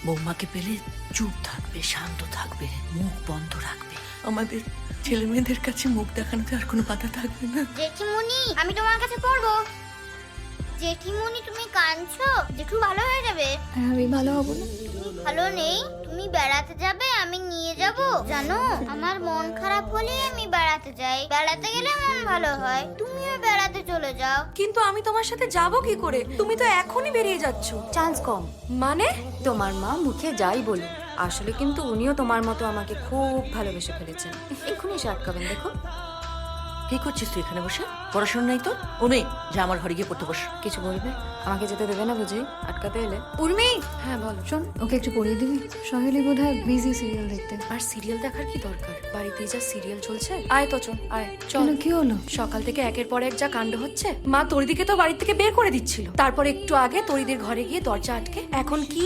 বৌমাকে পেলে চুপ থাকবে, শান্ত থাকবে, মুখ বন্ধ রাখবে। আমাদের ছেলে মেয়েদের কাছে মুখ দেখানোতে আর কোনো বাধা থাকবে না। জেঠিমণি আমি তোমার কাছে পড়বো। জেঠিমণি তুমি কাঁদছো? জেঠু ভালো হয়ে যাবে। আমি ভালো হব না। তুমি ভালো নেই, তুমি বেড়াতে যাবে, আমি নিয়ে যাব। জানো আমার মন খারাপ হলে আমি বেড়াতে যাই, বেড়াতে গেলে মন ভালো হয়। তুমিও বেড়াতে চলে যাও। কিন্তু আমি তোমার সাথে যাব কি করে? তুমি তো এখনই বেরিয়ে যাচ্ছ। চান্স কম। মানে? তোমার মা মুখে যাই বলুন, আসলে কিন্তু উনিও তোমার মতো আমাকে খুব ভালোবেসে ফেলেছেন। এক্ষুনি এসে আটকাবেন, দেখো। কি করছিস তুই এখানে বসে? পড়াশোনা নাই তোর? ও নেই, যা আমার ঘরে গিয়ে পড়তে বস। কিছু বলবে? আমাকে যেতে দেবে না বুঝি? আটকাতে এলে? উর্মি, হ্যাঁ বল। শোন, ওকে একটু পড়িয়ে দিবি। সহেলি বোধহয় বিজি সিরিয়াল দেখতে। আর সিরিয়াল দেখার কি দরকার? বাড়িতে যা সিরিয়াল চলছে। আয় তো চল, আয় চল। কেন, কি হলো? সকাল থেকে একের পর এক যা কাণ্ড হচ্ছে। মা তরিদিকে তো বাড়ি থেকে বের করে দিচ্ছিল, তারপর একটু আগে তরিদির ঘরে গিয়ে দরজা আটকে এখন কি